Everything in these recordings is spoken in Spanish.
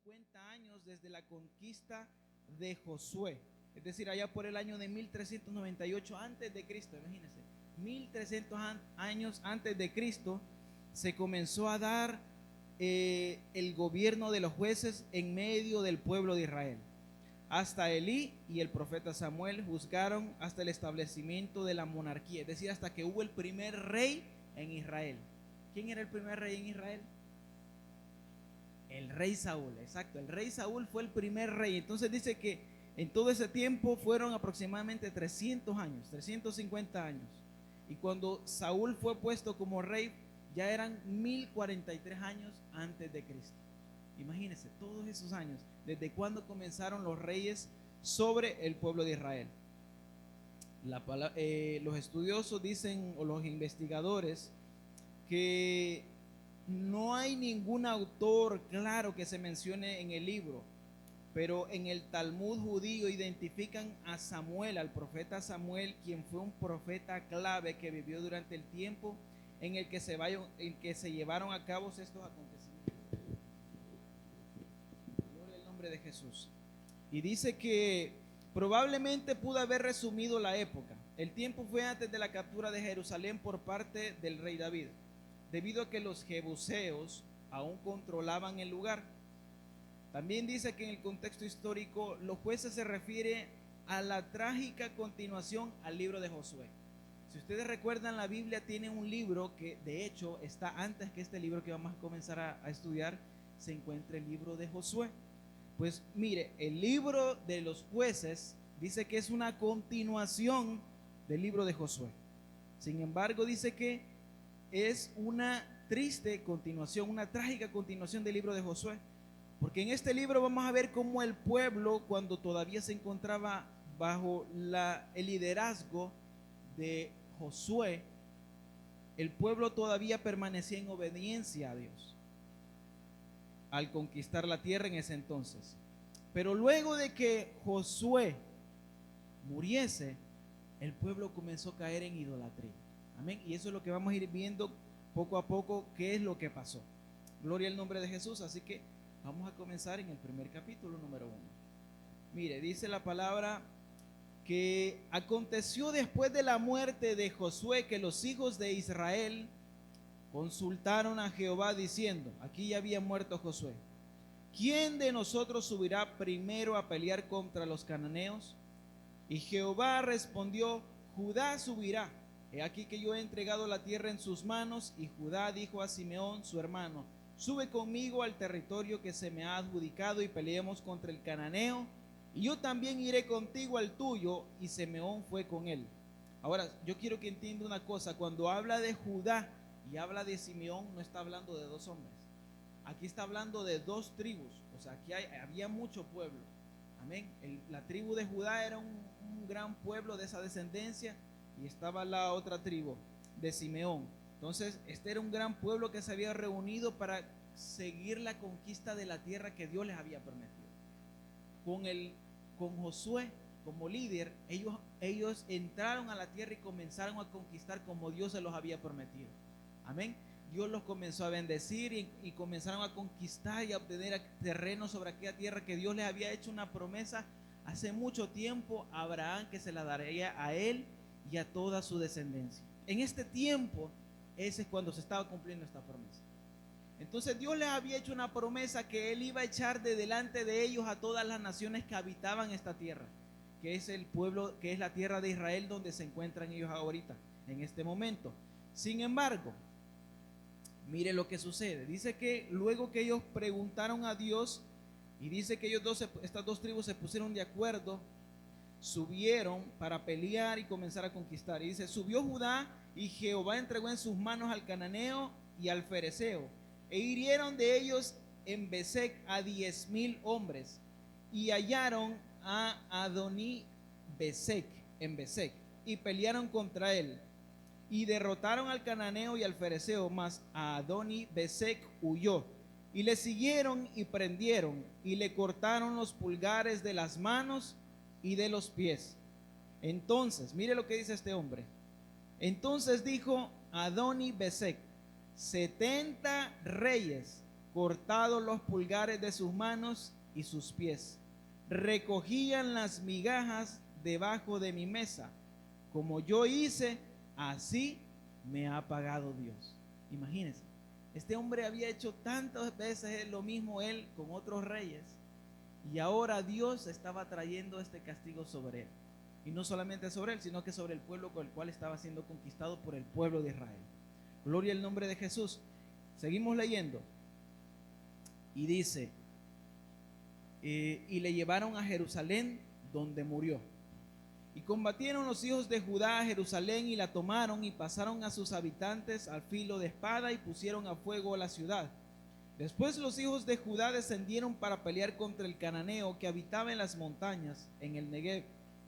50 años desde la conquista de Josué, es decir, allá por el año de 1398 antes de Cristo, imagínense, 1300 años antes de Cristo se comenzó a dar el gobierno de los jueces en medio del pueblo de Israel. Hasta Elí y el profeta Samuel juzgaron hasta el establecimiento de la monarquía, es decir, hasta que hubo el primer rey en Israel. ¿Quién era el primer rey en Israel? El rey Saúl, exacto, el rey Saúl fue el primer rey. Entonces dice que en todo ese tiempo fueron aproximadamente 300 años, 350 años. Y cuando Saúl fue puesto como rey, ya eran 1043 años antes de Cristo. Imagínense, todos esos años, desde cuando comenzaron los reyes sobre el pueblo de Israel. Los estudiosos dicen, o los investigadores, que no hay ningún autor claro que se mencione en el libro, pero en el Talmud judío identifican a Samuel, al profeta Samuel, quien fue un profeta clave que vivió durante el tiempo en el que se llevaron a cabo estos acontecimientos. Gloria al nombre de Jesús. Y dice que probablemente pudo haber resumido la época. El tiempo fue antes de la captura de Jerusalén por parte del rey David, debido a que los jebuseos aún controlaban el lugar. También dice que en el contexto histórico los jueces se refiere a la trágica continuación al libro de Josué. Si ustedes recuerdan, la Biblia tiene un libro que de hecho está antes que este libro que vamos a comenzar a estudiar. Se encuentra el libro de Josué. Pues mire, el libro de los jueces dice que es una continuación del libro de Josué. Sin embargo, dice que es una triste continuación, una trágica continuación del libro de Josué, porque en este libro vamos a ver cómo el pueblo, cuando todavía se encontraba bajo el liderazgo de Josué, el pueblo todavía permanecía en obediencia a Dios al conquistar la tierra en ese entonces. Pero luego de que Josué muriese, el pueblo comenzó a caer en idolatría. Amén. Y eso es lo que vamos a ir viendo poco a poco, qué es lo que pasó. Gloria al nombre de Jesús. Así que vamos a comenzar en el primer capítulo, número 1. Mire, dice la palabra que aconteció después de la muerte de Josué que los hijos de Israel consultaron a Jehová diciendo, aquí ya había muerto Josué, ¿quién de nosotros subirá primero a pelear contra los cananeos? Y Jehová respondió, Judá subirá. He aquí que yo he entregado la tierra en sus manos. Y Judá dijo a Simeón su hermano, sube conmigo al territorio que se me ha adjudicado y peleemos contra el cananeo, y yo también iré contigo al tuyo. Y Simeón fue con él. Ahora, yo quiero que entienda una cosa. Cuando habla de Judá y habla de Simeón, no está hablando de dos hombres. Aquí está hablando de dos tribus. O sea, aquí había mucho pueblo. Amén. La tribu de Judá era un gran pueblo de esa descendencia, y estaba la otra tribu de Simeón. Entonces, este era un gran pueblo que se había reunido para seguir la conquista de la tierra que Dios les había prometido. Con Josué como líder, ellos entraron a la tierra y comenzaron a conquistar como Dios se los había prometido. Amén. Dios los comenzó a bendecir y comenzaron a conquistar y a obtener terreno sobre aquella tierra que Dios les había hecho una promesa hace mucho tiempo a Abraham, que se la daría a él y a toda su descendencia. En este tiempo, ese es cuando se estaba cumpliendo esta promesa. Entonces Dios les había hecho una promesa que Él iba a echar de delante de ellos a todas las naciones que habitaban esta tierra, que es el pueblo, que es la tierra de Israel donde se encuentran ellos ahorita, en este momento. Sin embargo, mire lo que sucede. Dice que luego que ellos preguntaron a Dios, y dice que estas dos tribus se pusieron de acuerdo, subieron para pelear y comenzar a conquistar. Y dice, subió Judá y Jehová entregó en sus manos al cananeo y al fereceo, e hirieron de ellos en Besec a 10,000 hombres, y hallaron a Adoní Besec en Besec, y pelearon contra él, y derrotaron al cananeo y al fereceo, mas a Adoní Besec huyó, y le siguieron y prendieron, y le cortaron los pulgares de las manos y de los pies. Entonces, mire lo que dice este hombre. Entonces dijo Adoní Besec, 70 reyes cortados los pulgares de sus manos y sus pies. Recogían las migajas debajo de mi mesa. Como yo hice, así me ha pagado Dios. Imagínense, este hombre había hecho tantas veces lo mismo él con otros reyes, y ahora Dios estaba trayendo este castigo sobre él. Y no solamente sobre él, sino que sobre el pueblo con el cual estaba siendo conquistado por el pueblo de Israel. Gloria al nombre de Jesús. Seguimos leyendo. Y dice, y le llevaron a Jerusalén, donde murió. Y combatieron los hijos de Judá a Jerusalén y la tomaron, y pasaron a sus habitantes al filo de espada y pusieron a fuego la ciudad. Después los hijos de Judá descendieron para pelear contra el cananeo que habitaba en las montañas, en el Negev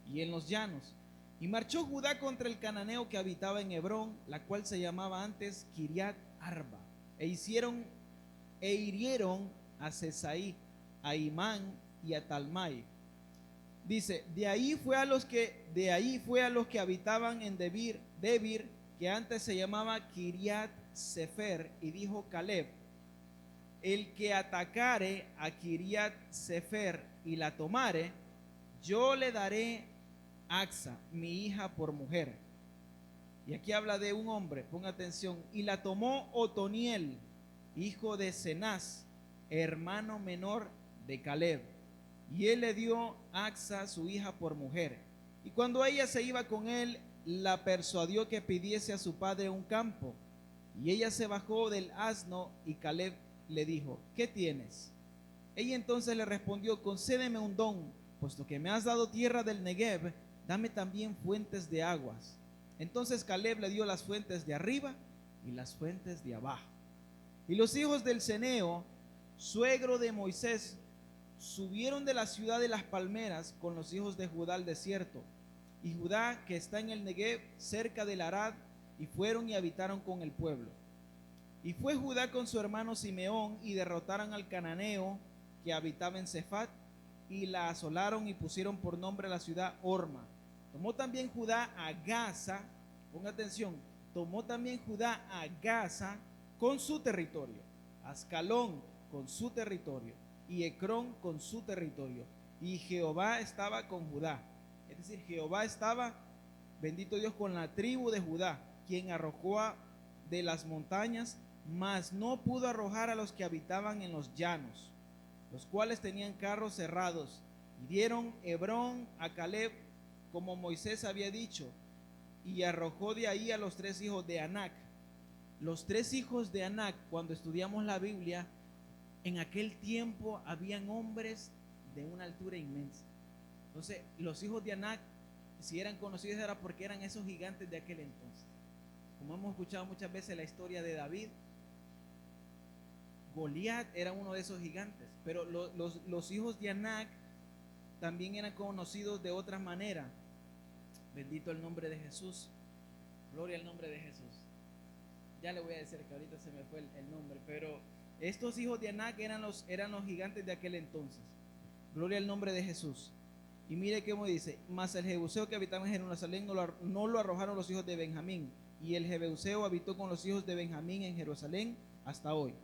y en los llanos. Y marchó Judá contra el cananeo que habitaba en Hebrón, la cual se llamaba antes Kiriat Arba, e hirieron a Sesaí, a Imán y a Talmai. Dice, de ahí fue a los que habitaban en Debir, que antes se llamaba Kiriat Sefer, y dijo Caleb: el que atacare a Kiriat Sefer y la tomare, yo le daré Axa, mi hija, por mujer. Y aquí habla de un hombre, ponga atención. Y la tomó Otoniel, hijo de Cenaz, hermano menor de Caleb, y él le dio Axa, su hija, por mujer. Y cuando ella se iba con él, la persuadió que pidiese a su padre un campo. Y ella se bajó del asno, y Caleb le dijo: ¿qué tienes? Ella entonces le respondió: concédeme un don, puesto que me has dado tierra del Negev, dame también fuentes de aguas. Entonces Caleb le dio las fuentes de arriba y las fuentes de abajo. Y los hijos del Ceneo, suegro de Moisés, subieron de la ciudad de las palmeras con los hijos de Judá al desierto, y Judá, que está en el Negev, cerca del Arad, y fueron y habitaron con el pueblo. Y fue Judá con su hermano Simeón, y derrotaron al cananeo que habitaba en Cefat, y la asolaron, y pusieron por nombre a la ciudad Orma. Tomó también Judá a Gaza, ponga atención, tomó también Judá a Gaza con su territorio, Ascalón con su territorio, y Ecrón con su territorio. Y Jehová estaba con Judá, es decir, Jehová estaba, bendito Dios, con la tribu de Judá, quien arrojó de las montañas, mas no pudo arrojar a los que habitaban en los llanos, los cuales tenían carros cerrados. Y dieron Hebrón a Caleb, como Moisés había dicho, y arrojó de ahí a los 3 hijos de Anac. Los 3 hijos de Anac, cuando estudiamos la Biblia, en aquel tiempo habían hombres de una altura inmensa. Entonces, los hijos de Anac, si eran conocidos, era porque eran esos gigantes de aquel entonces. Como hemos escuchado muchas veces la historia de David, Goliat era uno de esos gigantes, pero los hijos de Anac también eran conocidos de otra manera. Bendito el nombre de Jesús. Gloria al nombre de Jesús. Ya le voy a decir que ahorita se me fue el nombre, pero estos hijos de Anac eran los gigantes de aquel entonces. Gloria al nombre de Jesús. Y mire cómo dice: mas el jebuseo que habitaba en Jerusalén no lo arrojaron los hijos de Benjamín, y el jebuseo habitó con los hijos de Benjamín en Jerusalén hasta hoy.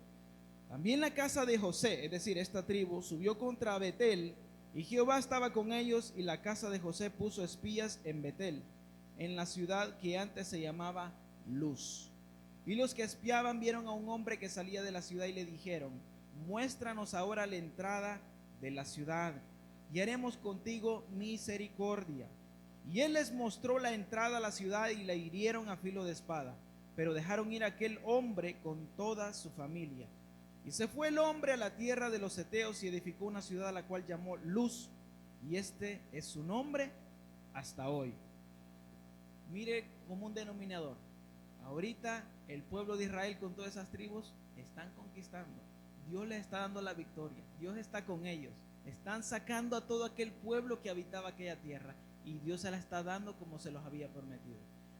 También la casa de José, es decir, esta tribu, subió contra Betel, y Jehová estaba con ellos, y la casa de José puso espías en Betel, en la ciudad que antes se llamaba Luz. Y los que espiaban vieron a un hombre que salía de la ciudad y le dijeron: muéstranos ahora la entrada de la ciudad, y haremos contigo misericordia. Y él les mostró la entrada a la ciudad, y la hirieron a filo de espada, pero dejaron ir a aquel hombre con toda su familia. Y se fue el hombre a la tierra de los heteos y edificó una ciudad a la cual llamó Luz, y este es su nombre hasta hoy. Mire, como un denominador, ahorita el pueblo de Israel con todas esas tribus están conquistando. Dios les está dando la victoria, Dios está con ellos. Están sacando a todo aquel pueblo que habitaba aquella tierra, y Dios se la está dando como se los había prometido.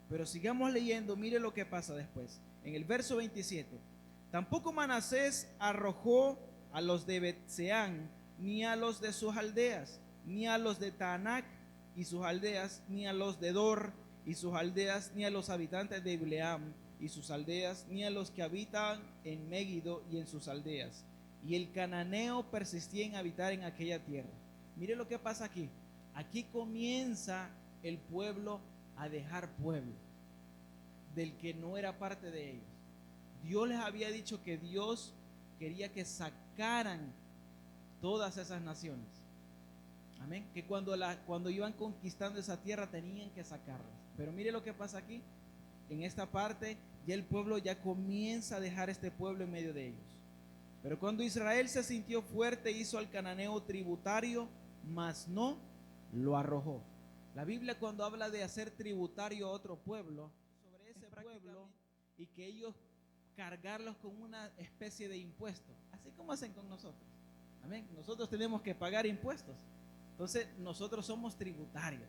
Pero sigamos leyendo, mire lo que pasa después. En el verso 27, tampoco Manasés arrojó a los de Bet-Seán, ni a los de sus aldeas, ni a los de Taanac y sus aldeas, ni a los de Dor y sus aldeas, ni a los habitantes de Ibleam y sus aldeas, ni a los que habitan en Megiddo y en sus aldeas. y el cananeo persistía en habitar en aquella tierra. Mire lo que pasa aquí. Aquí comienza el pueblo a dejar pueblo del que no era parte de ellos. Dios les había dicho que Dios quería que sacaran todas esas naciones. Amén. Que cuando iban conquistando esa tierra tenían que sacarlas. Pero mire lo que pasa aquí. En esta parte ya el pueblo ya comienza a dejar este pueblo en medio de ellos. Pero cuando Israel se sintió fuerte, hizo al cananeo tributario, mas no lo arrojó. La Biblia, cuando habla de hacer tributario a otro pueblo, sobre ese pueblo, y que ellos cargarlos con una especie de impuesto, así como hacen con nosotros. Amén. Nosotros tenemos que pagar impuestos. Entonces nosotros somos tributarios.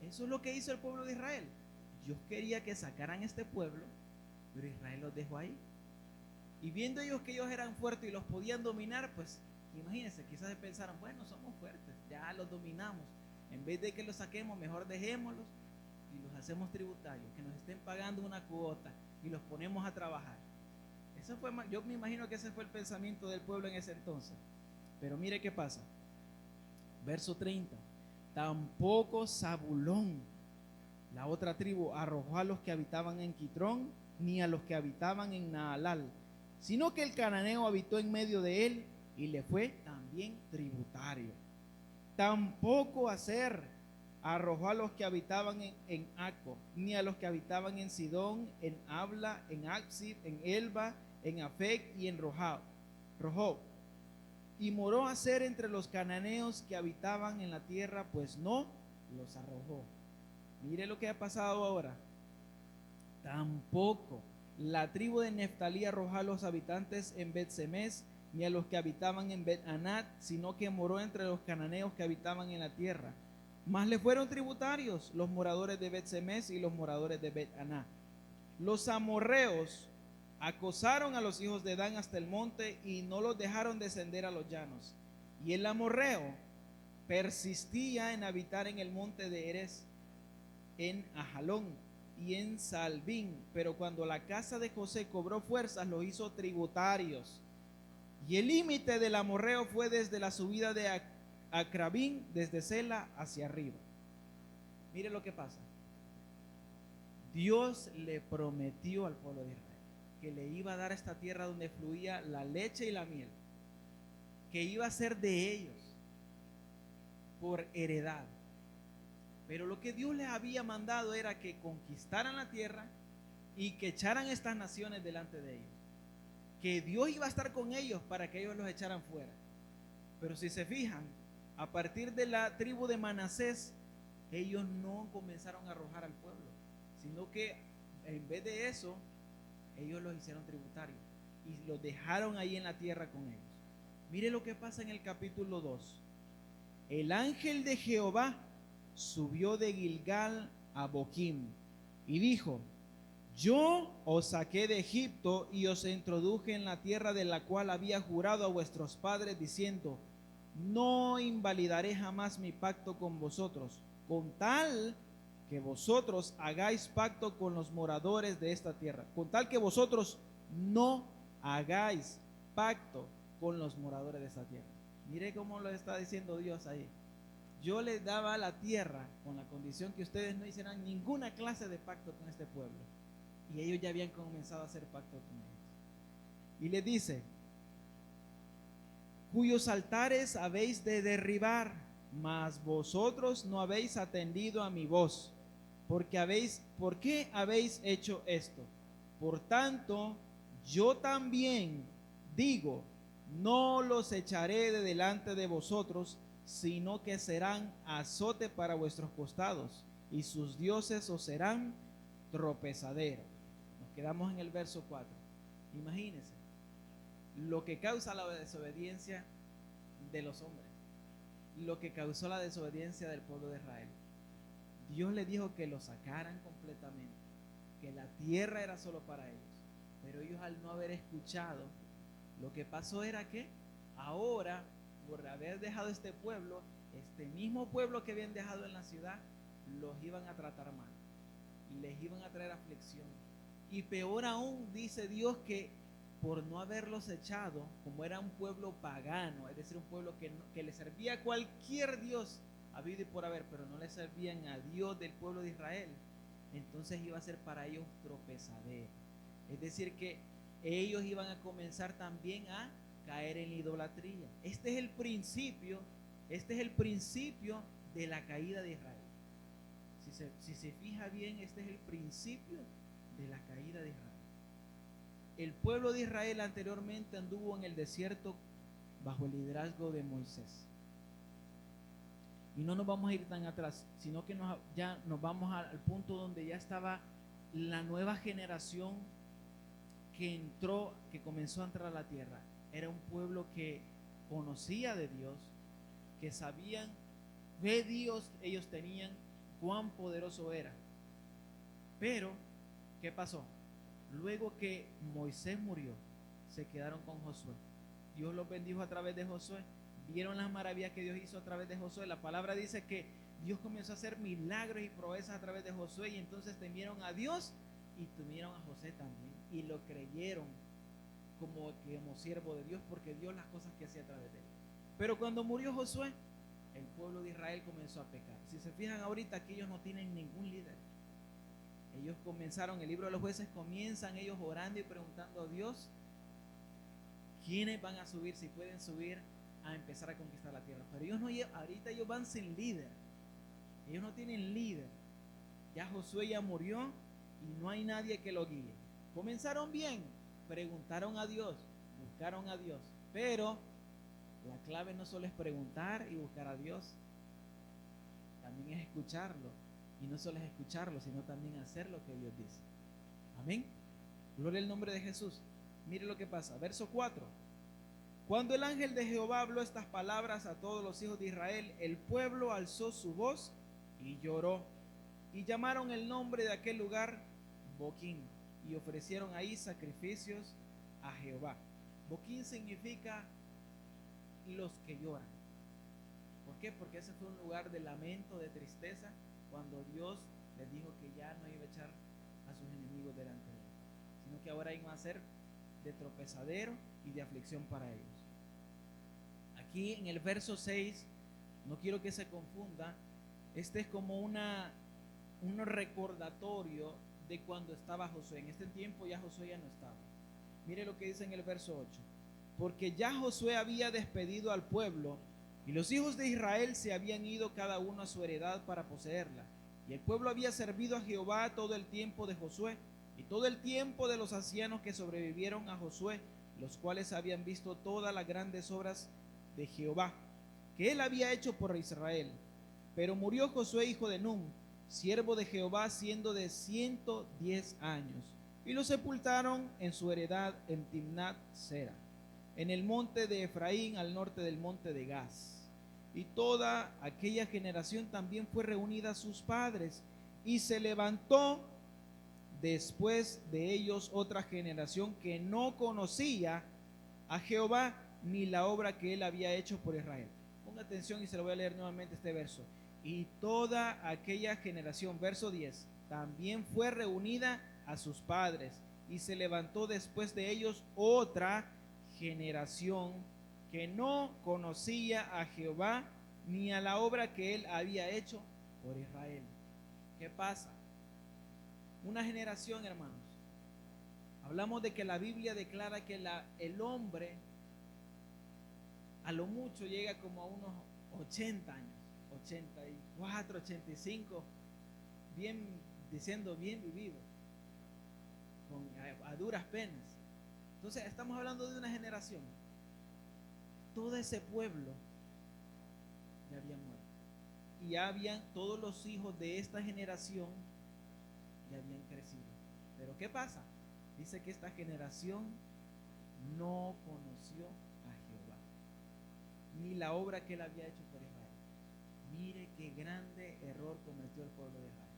Eso es lo que hizo el pueblo de Israel. Dios quería que sacaran este pueblo, pero Israel los dejó ahí. Y viendo ellos que ellos eran fuertes y los podían dominar, pues imagínense, quizás pensaron, bueno, somos fuertes, ya los dominamos. En vez de que los saquemos, mejor dejémoslos y los hacemos tributarios, que nos estén pagando una cuota y los ponemos a trabajar. Eso fue, yo me imagino que ese fue el pensamiento del pueblo en ese entonces. Pero mire qué pasa. Verso 30. Tampoco Zabulón, la otra tribu, arrojó a los que habitaban en Quitrón, ni a los que habitaban en Naalal, sino que el cananeo habitó en medio de él y le fue también tributario. Tampoco Aser arrojó a los que habitaban en Aco, ni a los que habitaban en Sidón, en Abla, en Aksib, en Elba, en Afec y en Rojob. Y moró Aser entre los cananeos que habitaban en la tierra, pues no los arrojó. Mire lo que ha pasado ahora. Tampoco la tribu de Neftalí arrojó a los habitantes en Bet-Semes, ni a los que habitaban en Bet-Anat, sino que moró entre los cananeos que habitaban en la tierra. Mas le fueron tributarios los moradores de Bet-Semes y los moradores de Bet-Anat. Los amorreos acosaron a los hijos de Dan hasta el monte y no los dejaron descender a los llanos. Y el amorreo persistía en habitar en el monte de Erez, en Ajalón y en Salbín, pero cuando la casa de José cobró fuerzas, los hizo tributarios. Y el límite del amorreo fue desde la subida de Acrabín, desde Sela hacia arriba. Mire lo que pasa. Dios le prometió al pueblo de Israel que le iba a dar esta tierra donde fluía la leche y la miel, que iba a ser de ellos por heredad. Pero lo que Dios les había mandado era que conquistaran la tierra y que echaran estas naciones delante de ellos. Que Dios iba a estar con ellos para que ellos los echaran fuera. Pero si se fijan, a partir de la tribu de Manasés, ellos no comenzaron a arrojar al pueblo, sino que en vez de eso, ellos los hicieron tributarios y los dejaron ahí en la tierra con ellos. Mire lo que pasa en el capítulo 2. El ángel de Jehová subió de Gilgal a Boquim y dijo: yo os saqué de Egipto y os introduje en la tierra de la cual había jurado a vuestros padres, diciendo: no invalidaré jamás mi pacto con vosotros, con tal que vosotros hagáis pacto con los moradores de esta tierra, con tal que vosotros no hagáis pacto con los moradores de esta tierra. Mire cómo lo está diciendo Dios ahí. Yo les daba la tierra con la condición que ustedes no hicieran ninguna clase de pacto con este pueblo. Y ellos ya habían comenzado a hacer pacto con ellos. Y les dice: cuyos altares habéis de derribar, mas vosotros no habéis atendido a mi voz. ¿Por qué habéis hecho esto? Por tanto, yo también digo: no los echaré de delante de vosotros, sino que serán azote para vuestros costados, y sus dioses os serán tropezadero. Nos quedamos en el verso 4. Imagínense lo que causa la desobediencia de los hombres, lo que causó la desobediencia del pueblo de Israel. Dios les dijo que lo sacaran completamente, que la tierra era solo para ellos, pero ellos, al no haber escuchado, lo que pasó era que ahora, por haber dejado este pueblo, este mismo pueblo que habían dejado en la ciudad, los iban a tratar mal, les iban a traer aflicción. Y peor aún, dice Dios, que por no haberlos echado, como era un pueblo pagano, es decir, un pueblo que le servía a cualquier Dios habido y por haber, pero no le servían a Dios del pueblo de Israel, entonces iba a ser para ellos tropezadero. Es decir, que ellos iban a comenzar también a caer en la idolatría. Este es el principio de la caída de Israel. Si se fija bien, este es el principio de la caída de Israel. El pueblo de Israel anteriormente anduvo en el desierto bajo el liderazgo de Moisés. Y no nos vamos a ir tan atrás, sino que ya nos vamos al punto donde ya estaba la nueva generación que comenzó a entrar a la tierra. Era un pueblo que conocía de Dios, que sabían qué Dios ellos tenían, cuán poderoso era. Pero, ¿qué pasó? Luego que Moisés murió, se quedaron con Josué. Dios los bendijo a través de Josué. Vieron las maravillas que Dios hizo a través de Josué. La palabra dice que Dios comenzó a hacer milagros y proezas a través de Josué, y entonces temieron a Dios y temieron a José también, y lo creyeron como siervo de Dios, porque vio las cosas que hacía a través de él. Pero cuando murió Josué, el pueblo de Israel comenzó a pecar. Si se fijan ahorita, aquí ellos no tienen ningún líder. Ellos comenzaron, el libro de los jueces, comienzan ellos orando y preguntando a Dios quiénes van a subir, si pueden subir a empezar a conquistar la tierra. Pero ellos no, ahorita ellos van sin líder. Ellos no tienen líder. Ya Josué ya murió y no hay nadie que lo guíe. Comenzaron bien, preguntaron a Dios, buscaron a Dios, pero la clave no solo es preguntar y buscar a Dios, también es escucharlo. Y no solo es escucharlo, sino también hacer lo que Dios dice. Amén. Gloria al nombre de Jesús. Mire lo que pasa. Verso 4. Cuando el ángel de Jehová habló estas palabras a todos los hijos de Israel, el pueblo alzó su voz y lloró. Y llamaron el nombre de aquel lugar Boquín. Y ofrecieron ahí sacrificios a Jehová. Boquín significa los que lloran. ¿Por qué? Porque ese fue un lugar de lamento, de tristeza, cuando Dios les dijo que ya no iba a echar a sus enemigos delante de él, sino que ahora iban a ser de tropezadero y de aflicción para ellos. Aquí en el verso 6, no quiero que se confunda, este es como un recordatorio de cuando estaba Josué. En este tiempo ya Josué ya no estaba. Mire lo que dice en el verso 8. Porque ya Josué había despedido al pueblo, y los hijos de Israel se habían ido cada uno a su heredad para poseerla. Y el pueblo había servido a Jehová todo el tiempo de Josué, y todo el tiempo de los ancianos que sobrevivieron a Josué, los cuales habían visto todas las grandes obras de Jehová, que él había hecho por Israel. Pero murió Josué, hijo de Nun, siervo de Jehová, siendo de 110 años. Y lo sepultaron en su heredad en Timnat Sera, en el monte de Efraín, al norte del monte de Gaz. Y toda aquella generación también fue reunida a sus padres, y se levantó después de ellos otra generación que no conocía a Jehová ni la obra que él había hecho por Israel. Ponga atención y se lo voy a leer nuevamente este verso. Y toda aquella generación, verso 10, también fue reunida a sus padres, y se levantó después de ellos otra generación que no conocía a Jehová ni a la obra que él había hecho por Israel. ¿Qué pasa? Una generación, hermanos. Hablamos de que la Biblia declara que el hombre a lo mucho llega como a unos 80 años, 84, 85, bien, diciendo bien vivido, a duras penas. Entonces estamos hablando de una generación. Todo ese pueblo ya había muerto, y ya habían, todos los hijos de esta generación ya habían crecido. Pero ¿qué pasa? Dice que esta generación no conoció a Jehová ni la obra que él había hecho por Israel. Mire qué grande error cometió el pueblo de Israel.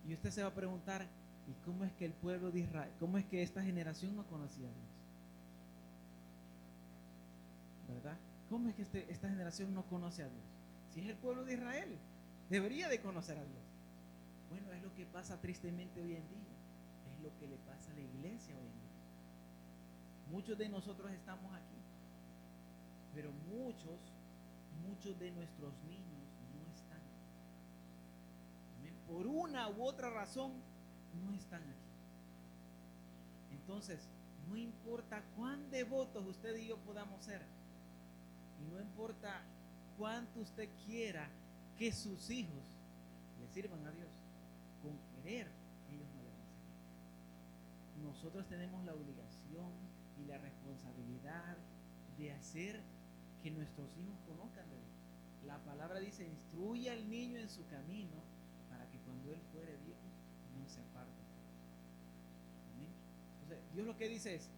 Y usted se va a preguntar, ¿y cómo es que el pueblo de Israel, cómo es que esta generación no conocía a Dios? ¿Verdad? ¿Cómo es que esta generación no conoce a Dios? Si es el pueblo de Israel, debería de conocer a Dios. Bueno, es lo que pasa tristemente hoy en día. Es lo que le pasa a la iglesia hoy en día. Muchos de nosotros estamos aquí, pero muchos de nuestros niños no están aquí. Amén. Por una u otra razón, no están aquí. Entonces, no importa cuán devotos usted y yo podamos ser, y no importa cuánto usted quiera que sus hijos le sirvan a Dios, con querer ellos no le van a servir. Nosotros tenemos la obligación y la responsabilidad de hacer que nuestros hijos conozcan de Dios. La palabra dice: instruye al niño en su camino para que cuando él fuere viejo no se aparte. Amén. Entonces, Dios lo que dice es: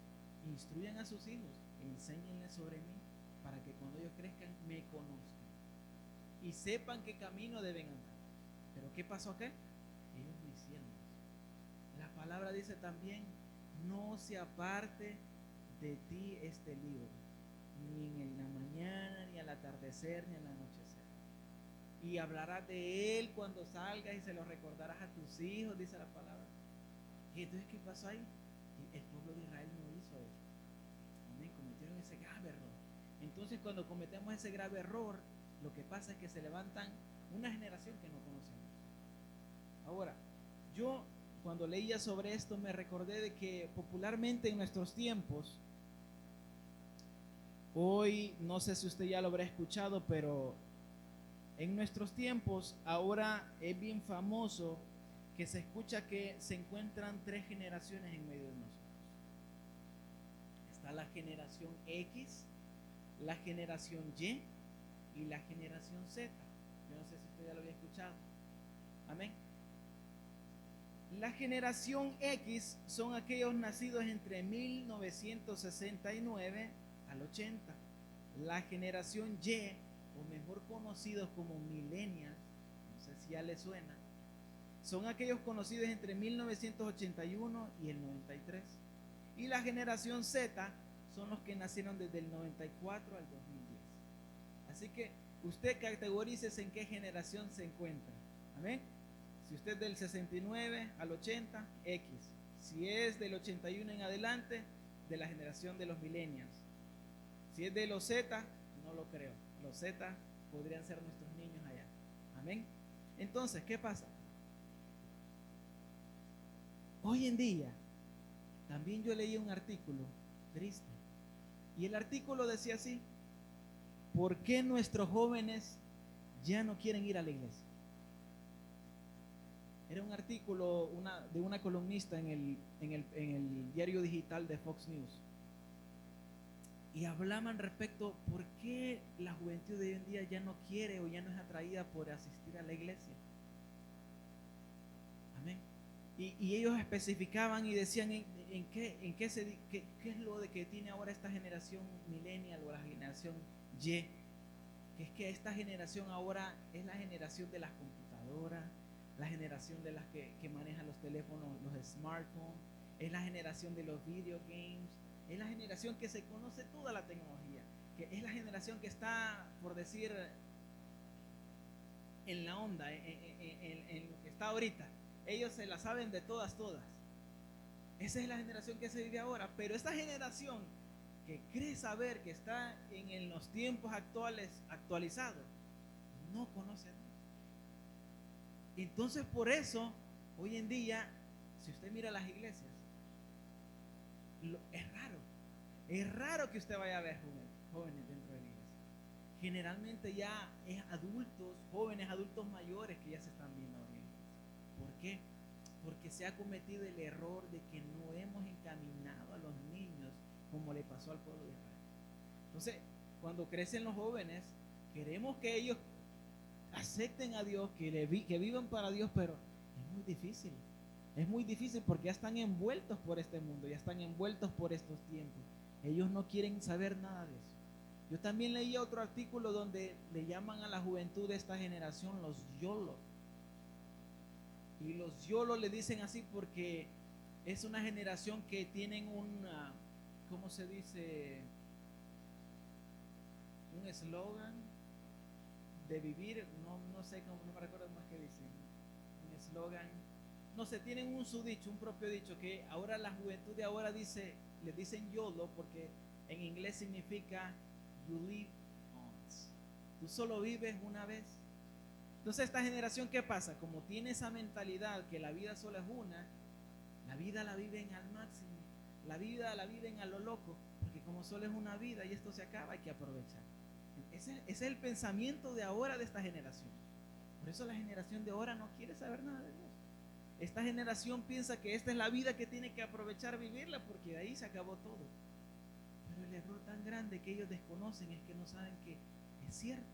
instruyan a sus hijos, enséñenles sobre mí, para que cuando ellos crezcan me conozcan y sepan qué camino deben andar. Pero ¿qué pasó acá? Ellos no hicieron eso. La palabra dice también: no se aparte de ti este libro, ni en la mañana, ni al atardecer, ni al anochecer. Y hablarás de él cuando salgas y se lo recordarás a tus hijos, dice la palabra. Y entonces, ¿qué pasó ahí? El pueblo de Israel no hizo eso. Amén. Cometieron ese grave error. Entonces, cuando cometemos ese grave error, lo que pasa es que se levantan una generación que no conoce a Dios. Ahora, yo cuando leía sobre esto me recordé de que popularmente en nuestros tiempos, hoy no sé si usted ya lo habrá escuchado, pero en nuestros tiempos ahora es bien famoso que se escucha que se encuentran tres generaciones en medio de nosotros. Está la generación X, la generación Y y la generación Z. Yo no sé si usted ya lo había escuchado. Amén. La generación X son aquellos nacidos entre 1969 al 80. La generación Y, o mejor conocidos como millennials, no sé si ya les suena, son aquellos conocidos entre 1981 y el 93. Y la generación Z son los que nacieron desde el 94 al 2010. Así que usted categorícese en qué generación se encuentra. Amén. Si usted es del 69 al 80, X. Si es del 81 en adelante, de la generación de los millennials. Si es de los Z, no lo creo. Los Z podrían ser nuestros niños allá. Amén. Entonces, ¿qué pasa? Hoy en día, también yo leí un artículo triste. Y el artículo decía así: ¿por qué nuestros jóvenes ya no quieren ir a la iglesia? Era un artículo de una columnista en el diario digital de Fox News. Y hablaban respecto por qué la juventud de hoy en día ya no quiere o ya no es atraída por asistir a la iglesia. Amén. Y ellos especificaban y decían qué es lo de que tiene ahora esta generación millennial o la generación Y. Que es que esta generación ahora es la generación de las computadoras, la generación de las que manejan los teléfonos, los smartphones, es la generación de los video games, es la generación que se conoce toda la tecnología, que es la generación que está, por decir, en la onda, en lo que está ahorita. Ellos se la saben de todas. Esa es la generación que se vive ahora. Pero esta generación que cree saber que está en los tiempos actuales, actualizado, no conoce a Dios. Entonces, por eso, hoy en día, si usted mira las iglesias, es raro que usted vaya a ver jóvenes dentro de la iglesia. Generalmente ya es jóvenes adultos mayores que ya se están viendo en la iglesia. ¿Por qué? Porque se ha cometido el error de que no hemos encaminado a los niños como le pasó al pueblo de Israel. Entonces, cuando crecen los jóvenes, queremos que ellos acepten a Dios, que vivan para Dios, pero es muy difícil. Es muy difícil porque ya están envueltos por este mundo, ya están envueltos por estos tiempos. Ellos no quieren saber nada de eso. Yo también leí otro artículo donde le llaman a la juventud de esta generación los YOLO. Y los YOLO le dicen así porque es una generación que tienen ¿cómo se dice? Un eslogan de vivir, no sé cómo, no me recuerdo más que dicen. Un eslogan, no sé, tienen un su dicho, un propio dicho, que ahora la juventud de ahora dice: le dicen YOLO porque en inglés significa you live once. Tú solo vives una vez. Entonces esta generación, ¿qué pasa? Como tiene esa mentalidad que la vida solo es una, la vida la viven al máximo, la vida la viven a lo loco, porque como solo es una vida y esto se acaba, hay que aprovechar. Ese es el pensamiento de ahora de esta generación. Por eso la generación de ahora no quiere saber nada de Dios. Esta generación piensa que esta es la vida que tiene que aprovechar vivirla, porque de ahí se acabó todo. Pero el error tan grande que ellos desconocen es que no saben que es cierto.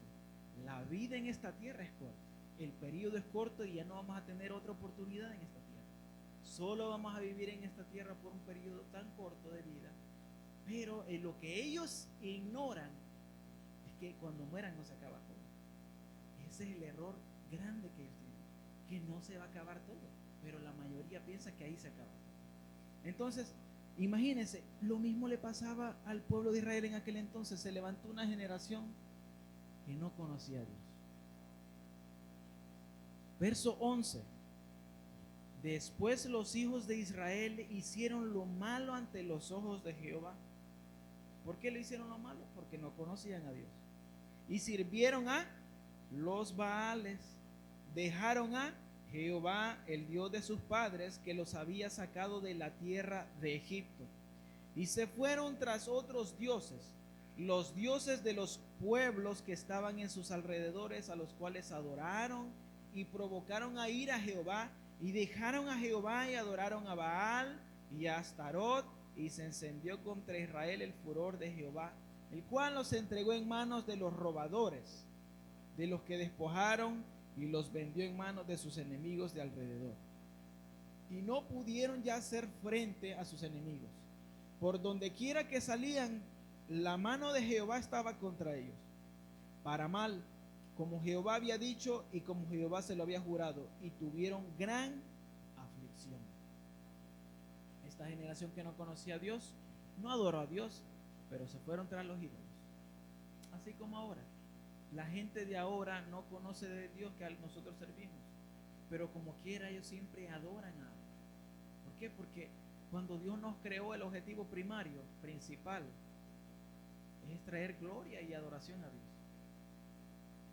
La vida en esta tierra es corta, el periodo es corto y ya no vamos a tener otra oportunidad en esta tierra. Solo vamos a vivir en esta tierra por un periodo tan corto de vida. Pero lo que ellos ignoran es que cuando mueran no se acaba todo. Ese es el error grande que ellos tienen, que no se va a acabar todo, pero la mayoría piensa que ahí se acaba todo. Entonces, imagínense, lo mismo le pasaba al pueblo de Israel en aquel entonces. Se levantó una generación que no conocía a Dios. Verso 11. Después los hijos de Israel hicieron lo malo ante los ojos de Jehová. ¿Por qué le hicieron lo malo? Porque no conocían a Dios. Y sirvieron a los Baales. Dejaron a Jehová, el Dios de sus padres, que los había sacado de la tierra de Egipto. Y se fueron tras otros dioses, los dioses de los pueblos que estaban en sus alrededores, a los cuales adoraron y provocaron a ira a Jehová, y dejaron a Jehová y adoraron a Baal y a Astarot, y se encendió contra Israel el furor de Jehová, el cual los entregó en manos de los robadores, de los que despojaron, y los vendió en manos de sus enemigos de alrededor. Y no pudieron ya hacer frente a sus enemigos. Por donde quiera que salían, la mano de Jehová estaba contra ellos, para mal, como Jehová había dicho y como Jehová se lo había jurado, y tuvieron gran aflicción. Esta generación que no conocía a Dios, no adoró a Dios, pero se fueron tras los ídolos. Así como ahora, la gente de ahora no conoce de Dios que nosotros servimos, pero como quiera ellos siempre adoran a Dios. ¿Por qué? Porque cuando Dios nos creó, el objetivo primario, principal, es traer gloria y adoración a Dios.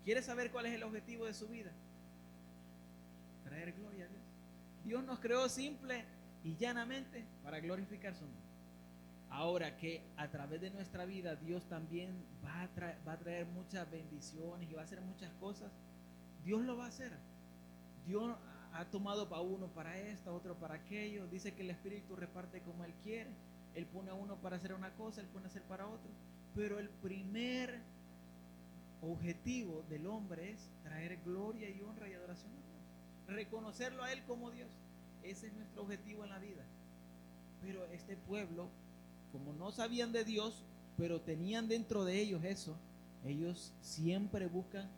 ¿Quiere saber cuál es el objetivo de su vida? Traer gloria a Dios. Dios nos creó simple y llanamente para glorificar su nombre. Ahora que a través de nuestra vida Dios también va a traer muchas bendiciones y va a hacer muchas cosas, Dios lo va a hacer. Dios ha tomado para uno para esto, otro para aquello. Dice que el Espíritu reparte como Él quiere. Él pone a uno para hacer una cosa, Él pone a hacer para otro. Pero el primer objetivo del hombre es traer gloria y honra y adoración a Dios, reconocerlo a Él como Dios. Ese es nuestro objetivo en la vida. Pero este pueblo, como no sabían de Dios, pero tenían dentro de ellos eso, ellos siempre buscan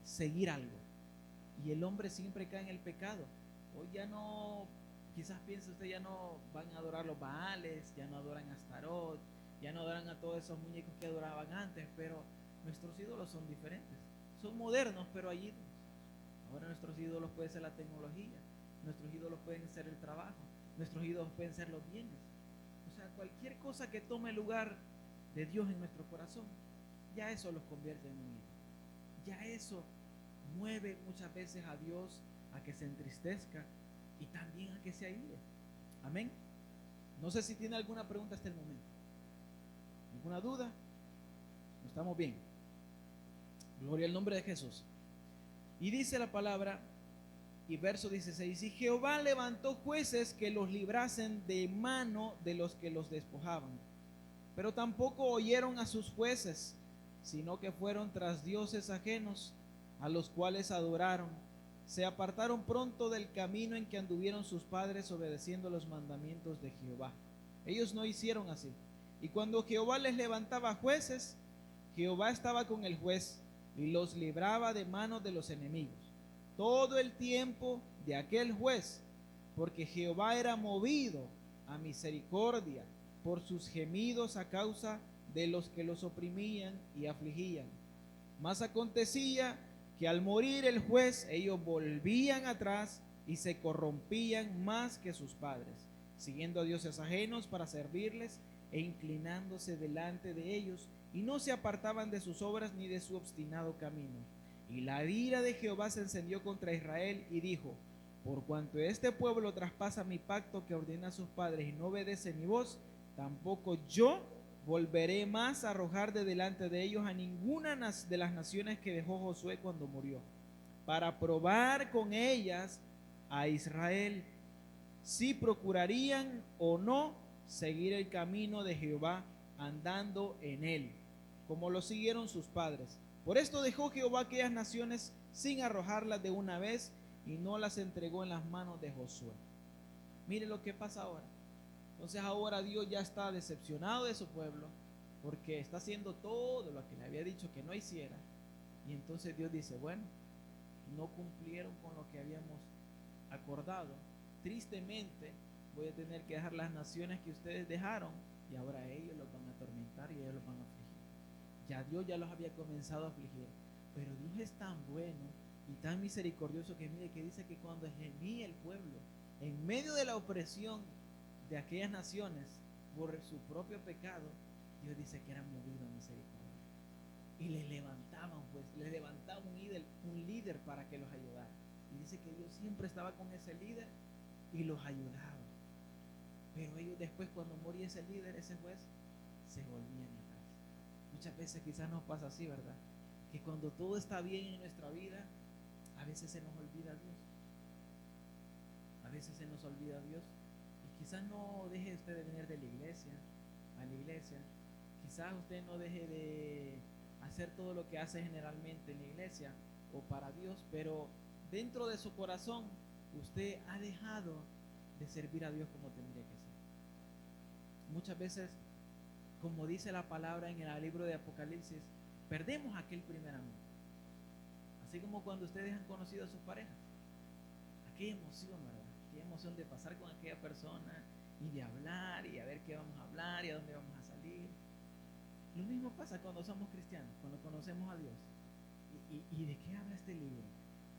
seguir algo. Y el hombre siempre cae en el pecado. Hoy ya no, quizás piense usted, ya no van a adorar los Baales, ya no adoran a Astarot, ya no adoran a todos esos muñecos que adoraban antes, pero nuestros ídolos son diferentes. Son modernos, pero hay ídolos. Ahora nuestros ídolos pueden ser la tecnología, nuestros ídolos pueden ser el trabajo, nuestros ídolos pueden ser los bienes. O sea, cualquier cosa que tome el lugar de Dios en nuestro corazón, ya eso los convierte en un ídolo. Ya eso mueve muchas veces a Dios a que se entristezca y también a que se aire. Amén. No sé si tiene alguna pregunta hasta el momento. ¿Alguna duda? ¿No estamos bien? Gloria al nombre de Jesús. Y dice la palabra, y verso 16, y Jehová levantó jueces que los librasen de mano de los que los despojaban. Pero tampoco oyeron a sus jueces, sino que fueron tras dioses ajenos, a los cuales adoraron. Se apartaron pronto del camino en que anduvieron sus padres, obedeciendo los mandamientos de Jehová. Ellos no hicieron así. Y cuando Jehová les levantaba jueces, Jehová estaba con el juez y los libraba de manos de los enemigos todo el tiempo de aquel juez, porque Jehová era movido a misericordia por sus gemidos a causa de los que los oprimían y afligían. Mas acontecía que al morir el juez, ellos volvían atrás y se corrompían más que sus padres, siguiendo a dioses ajenos para servirles e inclinándose delante de ellos, y no se apartaban de sus obras ni de su obstinado camino. Y la ira de Jehová se encendió contra Israel y dijo: por cuanto este pueblo traspasa mi pacto que ordené a sus padres y no obedece mi voz, tampoco yo volveré más a arrojar de delante de ellos a ninguna de las naciones que dejó Josué cuando murió, para probar con ellas a Israel si procurarían o no seguir el camino de Jehová andando en él, como lo siguieron sus padres. Por esto dejó Jehová aquellas naciones sin arrojarlas de una vez, y no las entregó en las manos de Josué. Mire lo que pasa ahora. Entonces ahora Dios ya está decepcionado de su pueblo, porque está haciendo todo lo que le había dicho que no hiciera. Y entonces Dios dice: bueno, no cumplieron con lo que habíamos acordado. Tristemente voy a tener que dejar las naciones que ustedes dejaron, y ahora ellos los van a atormentar y ellos los van a afligir. Ya Dios ya los había comenzado a afligir, pero Dios es tan bueno y tan misericordioso que mire que dice que cuando gemía el pueblo en medio de la opresión de aquellas naciones por su propio pecado, Dios dice que eran movidos a misericordia y les levantaba un líder para que los ayudara. Y dice que Dios siempre estaba con ese líder y los ayudaba. Pero ellos después, cuando moría ese líder, ese juez, se volvían atrás. Muchas veces quizás nos pasa así, ¿verdad? Que cuando todo está bien en nuestra vida, a veces se nos olvida Dios. A veces se nos olvida Dios. Y quizás no deje usted de venir de la iglesia a la iglesia. Quizás usted no deje de hacer todo lo que hace generalmente en la iglesia o para Dios, pero dentro de su corazón usted ha dejado de servir a Dios como tendría que ser. Muchas veces, como dice la palabra en el libro de Apocalipsis, perdemos aquel primer amor. Así como cuando ustedes han conocido a sus parejas, aquella emoción, ¿verdad? Aquella emoción de pasar con aquella persona y de hablar y a ver qué vamos a hablar y a dónde vamos a salir. Lo mismo pasa cuando somos cristianos, cuando conocemos a Dios. ¿Y de qué habla este libro?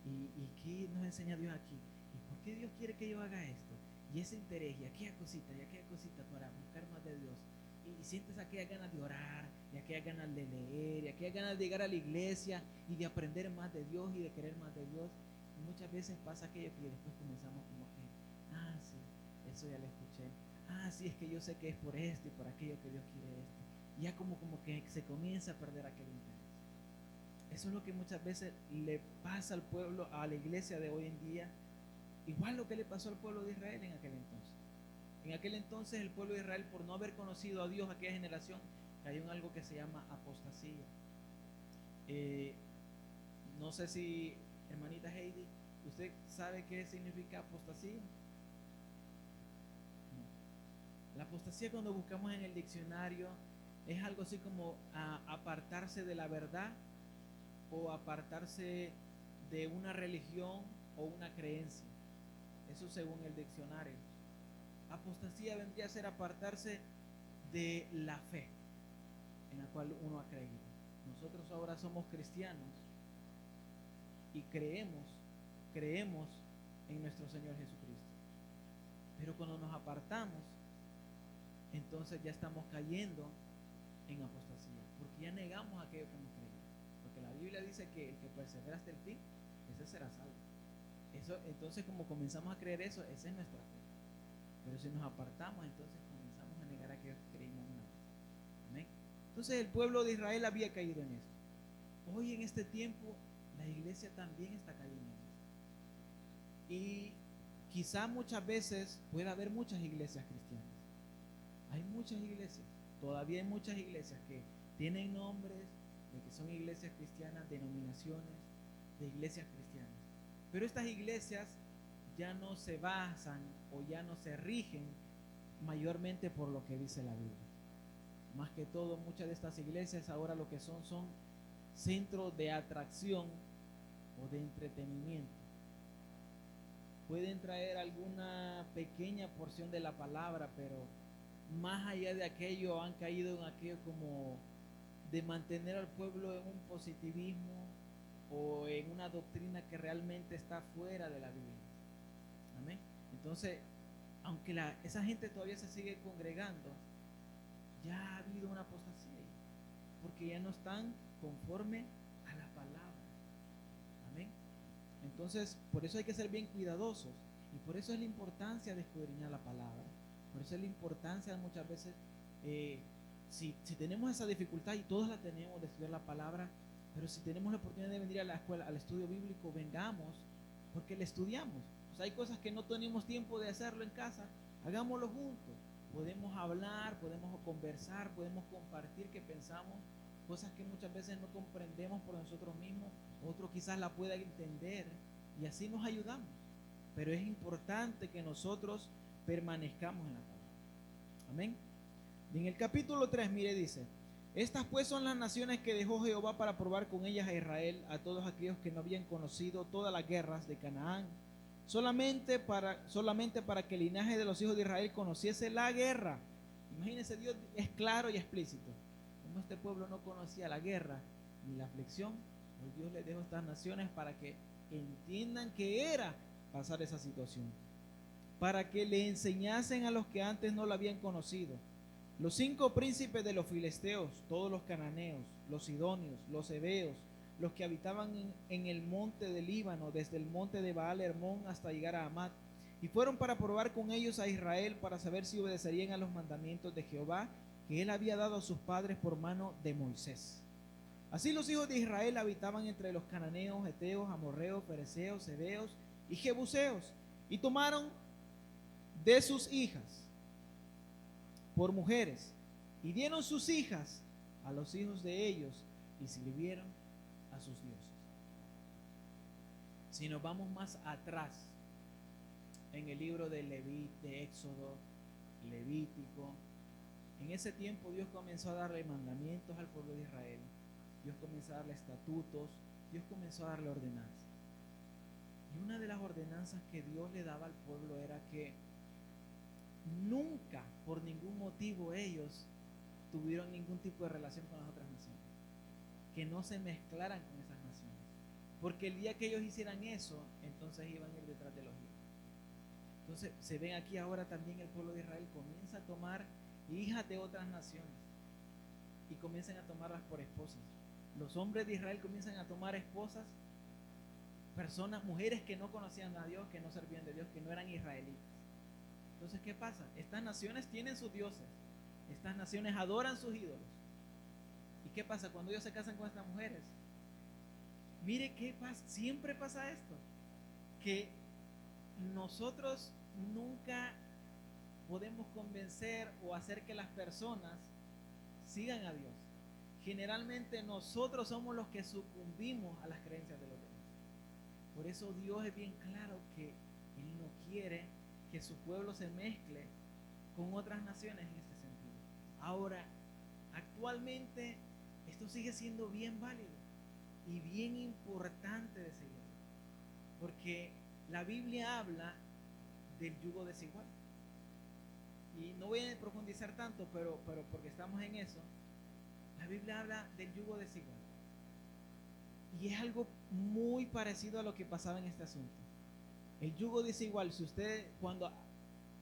¿Y qué nos enseña Dios aquí? ¿Y por qué Dios quiere que yo haga esto? Y ese interés, y aquella cosita para buscar más de Dios. Y sientes aquellas ganas de orar, y aquellas ganas de leer, y aquellas ganas de llegar a la iglesia y de aprender más de Dios y de querer más de Dios. Y muchas veces pasa aquello que después comenzamos como que, sí, eso ya lo escuché. Sí, es que yo sé que es por esto y por aquello que Dios quiere esto. Y ya como que se comienza a perder aquel interés. Eso es lo que muchas veces le pasa al pueblo, a la iglesia de hoy en día. Igual lo que le pasó al pueblo de Israel en aquel entonces. En aquel entonces el pueblo de Israel, por no haber conocido a Dios, aquella generación, cayó en algo que se llama apostasía. No sé si, hermanita Heidi, ¿usted sabe qué significa apostasía? No. La apostasía, cuando buscamos en el diccionario, es algo así como apartarse de la verdad o apartarse de una religión o una creencia. Eso según el diccionario. Apostasía vendría a ser apartarse de la fe en la cual uno ha creído. Nosotros ahora somos cristianos y creemos en nuestro Señor Jesucristo. Pero cuando nos apartamos, entonces ya estamos cayendo en apostasía, porque ya negamos aquello que hemos creído. Porque la Biblia dice que el que persevera hasta el fin, ese será salvo. Eso, entonces, como comenzamos a creer eso, esa es nuestra fe. Pero si nos apartamos, entonces comenzamos a negar aquello que creímos una vez. Amén. Entonces el pueblo de Israel había caído en esto. Hoy en este tiempo la iglesia también está cayendo en esto. Y quizá muchas veces pueda haber muchas iglesias cristianas. Hay muchas iglesias, todavía hay muchas iglesias que tienen nombres de que son iglesias cristianas, denominaciones de iglesias cristianas. Pero estas iglesias ya no se basan o ya no se rigen mayormente por lo que dice la Biblia. Más que todo, muchas de estas iglesias ahora lo que son centros de atracción o de entretenimiento. Pueden traer alguna pequeña porción de la palabra, pero más allá de aquello han caído en aquello como de mantener al pueblo en un positivismo o en una doctrina que realmente está fuera de la Biblia. Amén. Entonces, aunque esa gente todavía se sigue congregando, ya ha habido una apostasía ahí, porque ya no están conforme a la palabra. Amén. Entonces, por eso hay que ser bien cuidadosos, y por eso es la importancia de escudriñar la palabra. Por eso es la importancia muchas veces, si tenemos esa dificultad, y todos la tenemos, de estudiar la palabra, pero si tenemos la oportunidad de venir a la escuela, al estudio bíblico, vengamos, porque le estudiamos. O sea, hay cosas que no tenemos tiempo de hacerlo en casa, hagámoslo juntos. Podemos hablar, podemos conversar, podemos compartir qué pensamos, cosas que muchas veces no comprendemos por nosotros mismos, otro quizás la pueda entender, y así nos ayudamos. Pero es importante que nosotros permanezcamos en la palabra. Amén. Y en el capítulo 3, mire, dice: estas pues son las naciones que dejó Jehová para probar con ellas a Israel, a todos aquellos que no habían conocido todas las guerras de Canaán, solamente para que el linaje de los hijos de Israel conociese la guerra. Imagínense, Dios es claro y explícito. Como este pueblo no conocía la guerra ni la aflicción, pues Dios les dejó estas naciones para que entiendan que era pasar esa situación, para que le enseñasen a los que antes no la habían conocido. Los 5 príncipes de los filisteos, todos los cananeos, los sidonios, los heveos, los que habitaban en el monte del Líbano, desde el monte de Baal Hermón hasta llegar a Hamat, y fueron para probar con ellos a Israel, para saber si obedecerían a los mandamientos de Jehová que él había dado a sus padres por mano de Moisés. Así los hijos de Israel habitaban entre los cananeos, heteos, amorreos, fereceos, heveos y jebuseos, y tomaron de sus hijas por mujeres, y dieron sus hijas a los hijos de ellos, y sirvieron a sus dioses. Si nos vamos más atrás, en el libro de Éxodo, Levítico, en ese tiempo Dios comenzó a darle mandamientos al pueblo de Israel, Dios comenzó a darle estatutos, Dios comenzó a darle ordenanzas. Y una de las ordenanzas que Dios le daba al pueblo era que nunca, por ningún motivo, ellos tuvieron ningún tipo de relación con las otras naciones, que no se mezclaran con esas naciones, porque el día que ellos hicieran eso, entonces iban a ir detrás de los ídolos. Entonces se ven aquí ahora también el pueblo de Israel comienza a tomar hijas de otras naciones y comienzan a tomarlas por esposas. Los hombres de Israel comienzan a tomar esposas, personas, mujeres que no conocían a Dios, que no servían de Dios, que no eran israelitas. Entonces, ¿qué pasa? Estas naciones tienen sus dioses, estas naciones adoran sus ídolos. ¿Y qué pasa cuando ellos se casan con estas mujeres? Mire qué pasa, siempre pasa esto, que nosotros nunca podemos convencer o hacer que las personas sigan a Dios. Generalmente nosotros somos los que sucumbimos a las creencias de los demás. Por eso Dios es bien claro que Él no quiere que su pueblo se mezcle con otras naciones en este sentido. Ahora, actualmente esto sigue siendo bien válido y bien importante de seguir, porque la Biblia habla del yugo desigual. Y no voy a profundizar tanto, pero porque estamos en eso, la Biblia habla del yugo desigual. Y es algo muy parecido a lo que pasaba en este asunto. El yugo desigual, si usted, cuando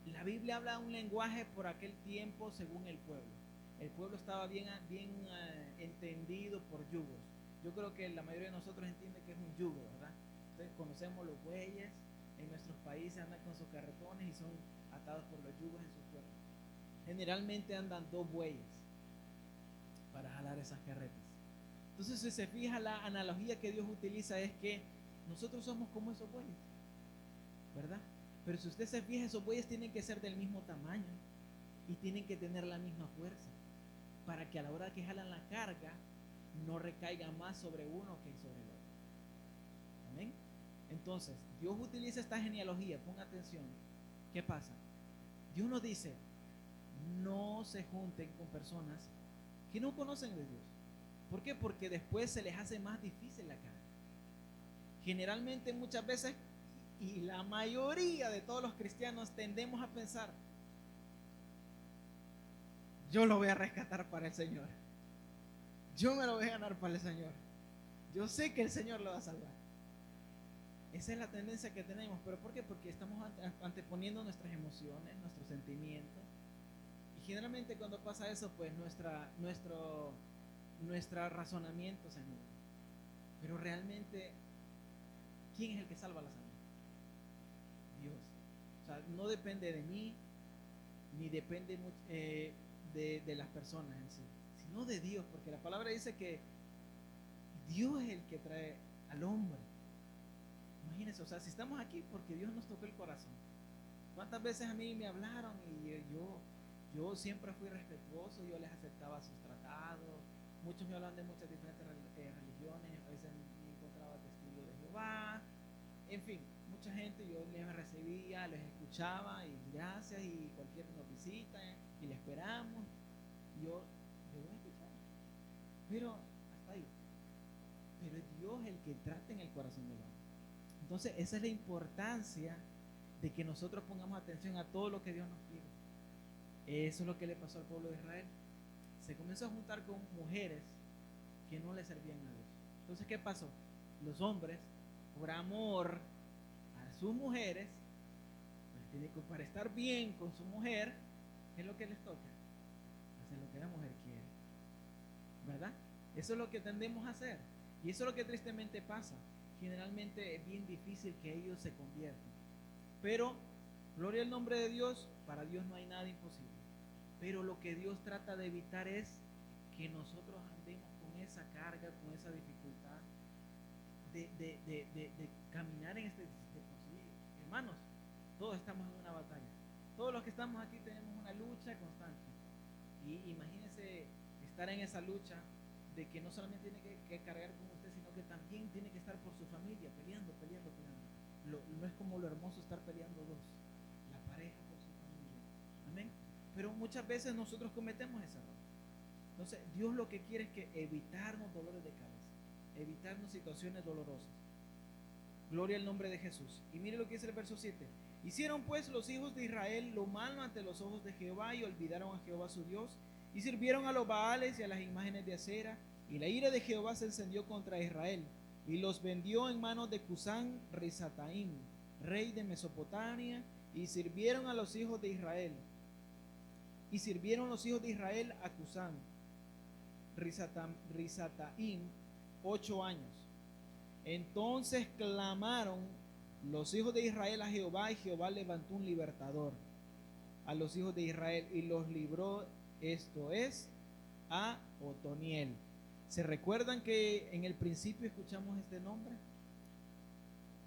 la Biblia habla un lenguaje por aquel tiempo según el pueblo estaba bien entendido por yugos. Yo creo que la mayoría de nosotros entiende que es un yugo, ¿verdad? Entonces conocemos los bueyes, en nuestros países andan con sus carretones y son atados por los yugos en sus cuerpos. Generalmente andan 2 bueyes para jalar esas carretas. Entonces, si se fija, la analogía que Dios utiliza es que nosotros somos como esos bueyes, ¿verdad? Pero si usted se fija, esos bueyes tienen que ser del mismo tamaño y tienen que tener la misma fuerza para que a la hora que jalan la carga no recaiga más sobre uno que sobre el otro. Amén. Entonces, Dios utiliza esta genealogía, ponga atención. ¿Qué pasa? Dios nos dice: no se junten con personas que no conocen de Dios. ¿Por qué? Porque después se les hace más difícil la carga. Generalmente, muchas veces, y la mayoría de todos los cristianos tendemos a pensar: yo lo voy a rescatar para el Señor, yo me lo voy a ganar para el Señor, yo sé que el Señor lo va a salvar. Esa es la tendencia que tenemos. ¿Pero por qué? Porque estamos anteponiendo nuestras emociones, nuestros sentimientos, y Y generalmente cuando pasa eso, pues nuestro razonamiento se anula. Pero realmente, ¿quién es el que salva las almas? Dios. O sea, no depende de mí, ni depende de las personas en sí, sino de Dios, porque la palabra dice que Dios es el que trae al hombre. Imagínense, o sea, si estamos aquí porque Dios nos tocó el corazón. ¿Cuántas veces a mí me hablaron y yo siempre fui respetuoso, yo les aceptaba sus tratados? Muchos me hablan de muchas diferentes religiones, a veces me encontraba testigos de Jehová, en fin, mucha gente yo les recibía, les escuchaba y gracias y cualquier nos visita y le esperamos. Yo los escuchaba, pero hasta ahí. Pero es Dios el que trata en el corazón del hombre. Entonces esa es la importancia de que nosotros pongamos atención a todo lo que Dios nos pide. Eso es lo que le pasó al pueblo de Israel. Se comenzó a juntar con mujeres que no le servían a Dios. Entonces, ¿qué pasó? Los hombres, por amor a sus mujeres, pues, para estar bien con su mujer, ¿qué es lo que les toca? Hacer lo que la mujer quiere, ¿verdad? Eso es lo que tendemos a hacer. Y eso es lo que tristemente pasa. Generalmente es bien difícil que ellos se conviertan. Pero, gloria al nombre de Dios, para Dios no hay nada imposible. Pero lo que Dios trata de evitar es que nosotros andemos con esa carga, con esa dificultad de caminar en este posible. Hermanos, todos estamos en una batalla. Todos los que estamos aquí tenemos una lucha constante. Y imagínense estar en esa lucha de que no solamente tiene que cargar con usted, sino que también tiene que estar por su familia, peleando. No es como lo hermoso estar peleando dos, la pareja por su familia. Amén. Pero muchas veces nosotros cometemos ese error. Entonces, Dios lo que quiere es que evitarnos dolores de cabeza, evitarnos situaciones dolorosas. Gloria al nombre de Jesús. Y mire lo que dice el verso 7. Hicieron pues los hijos de Israel lo malo ante los ojos de Jehová y olvidaron a Jehová su Dios y sirvieron a los Baales y a las imágenes de acera, y la ira de Jehová se encendió contra Israel y los vendió en manos de Cusán Risataim, rey de Mesopotamia, y sirvieron a los hijos de Israel. Y sirvieron los hijos de Israel a Cusán Risataim 8 años. Entonces clamaron los hijos de Israel a Jehová, y Jehová levantó un libertador a los hijos de Israel y los libró, esto es, a Otoniel. ¿Se recuerdan que en el principio escuchamos este nombre?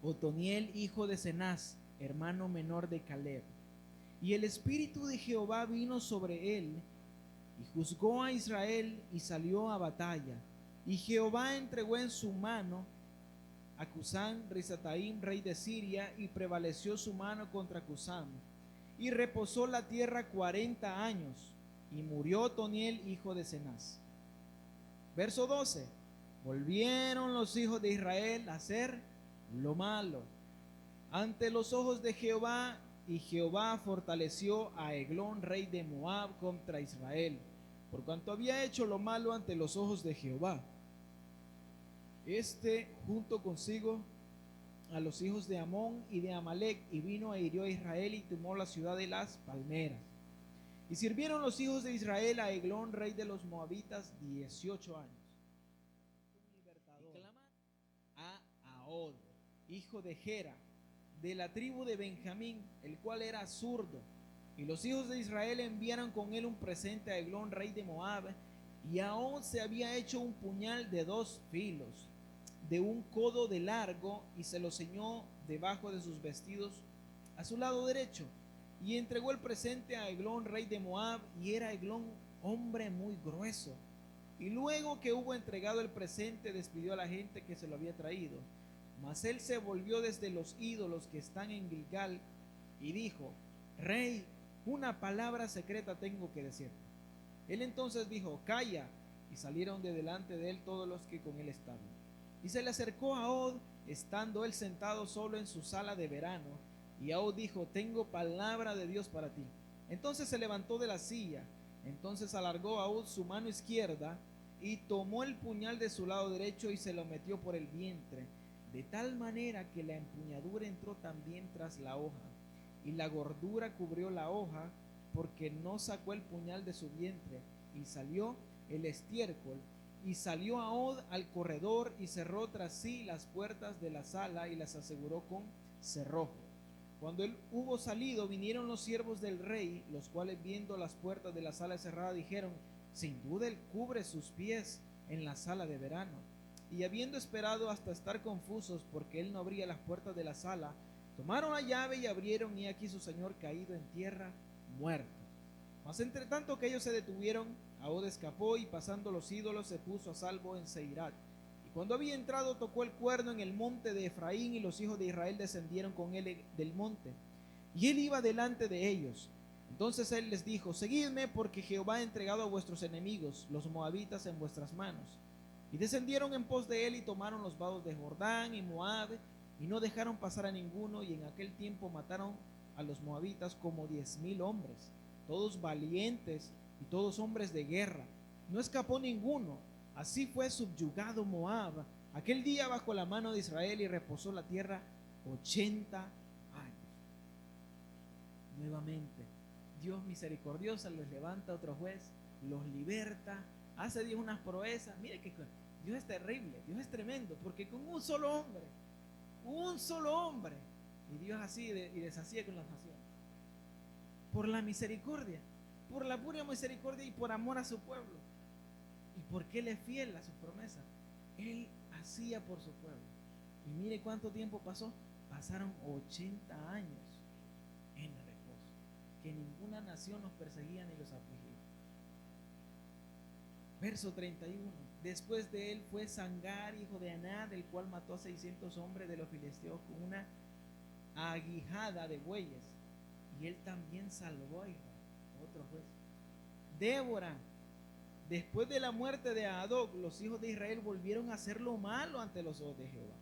Otoniel, hijo de Cenaz, hermano menor de Caleb. Y el espíritu de Jehová vino sobre él, y juzgó a Israel, y salió a batalla. Y Jehová entregó en su mano a Cusán Risataim, rey de Siria, y prevaleció su mano contra Cusán. Y reposó la tierra 40 años, y murió Otoniel, hijo de Cenaz. Verso 12. Volvieron los hijos de Israel a hacer lo malo ante los ojos de Jehová, y Jehová fortaleció a Eglón, rey de Moab, contra Israel, por cuanto había hecho lo malo ante los ojos de Jehová. Junto consigo a los hijos de Amón y de Amalek, y vino e hirió a Israel y tomó la ciudad de las palmeras. Y sirvieron los hijos de Israel a Eglón, rey de los moabitas, 18 años. Un libertador. Y clama a Ahod, hijo de Gera, de la tribu de Benjamín, el cual era zurdo. Y los hijos de Israel enviaron con él un presente a Eglón, rey de Moab. Y Ahod se había hecho un puñal de 2 filos, de un codo de largo, y se lo ceñó debajo de sus vestidos a su lado derecho. Y entregó el presente a Eglón, rey de Moab, y era Eglón hombre muy grueso. Y luego que hubo entregado el presente, despidió a la gente que se lo había traído. Mas él se volvió desde los ídolos que están en Gilgal y dijo: Rey, una palabra secreta tengo que decirte. Él entonces dijo: Calla. Y salieron de delante de él todos los que con él estaban. Y se le acercó a Ahod, estando él sentado solo en su sala de verano. Y Ahod dijo: Tengo palabra de Dios para ti. Entonces se levantó de la silla. Entonces alargó Ahod su mano izquierda y tomó el puñal de su lado derecho y se lo metió por el vientre, de tal manera que la empuñadura entró también tras la hoja, y la gordura cubrió la hoja, porque no sacó el puñal de su vientre. Y salió el estiércol, y salió Ahod al corredor, y cerró tras sí las puertas de la sala, y las aseguró con cerrojo. Cuando él hubo salido, vinieron los siervos del rey, los cuales, viendo las puertas de la sala cerrada, dijeron: sin duda él cubre sus pies en la sala de verano. Y habiendo esperado hasta estar confusos, porque él no abría las puertas de la sala, tomaron la llave y abrieron, y aquí su señor caído en tierra, muerto. Mas entre tanto que ellos se detuvieron, Ahod escapó, y pasando los ídolos se puso a salvo en Seirat. Y cuando había entrado, tocó el cuerno en el monte de Efraín, y los hijos de Israel descendieron con él del monte, y él iba delante de ellos. Entonces él les dijo: seguidme, porque Jehová ha entregado a vuestros enemigos, los moabitas, en vuestras manos. Y descendieron en pos de él, y tomaron los vados de Jordán y Moab, y no dejaron pasar a ninguno. Y en aquel tiempo mataron a los moabitas como 10,000 hombres, todos valientes y todos hombres de guerra. No escapó ninguno. Así fue subyugado Moab aquel día bajo la mano de Israel, y reposó la tierra 80 años. Nuevamente, Dios misericordioso los levanta otro juez, los liberta, hace Dios unas proezas. Mire que Dios es terrible, Dios es tremendo, porque con un solo hombre, y Dios así y deshacía con las naciones. Por la misericordia, por la pura misericordia y por amor a su pueblo. Y porque Él es fiel a sus promesas, Él hacía por su pueblo. Y mire cuánto tiempo pasó. Pasaron 80 años en reposo, que ninguna nación los perseguía ni los afligía. Verso 31. Después de él fue Sangar, hijo de Anad, el cual mató a 600 hombres de los filisteos con una aguijada de bueyes, y él también salvó a Israel. Otro juez. Débora. Después de la muerte de Hadad, los hijos de Israel volvieron a hacer lo malo ante los ojos de Jehová.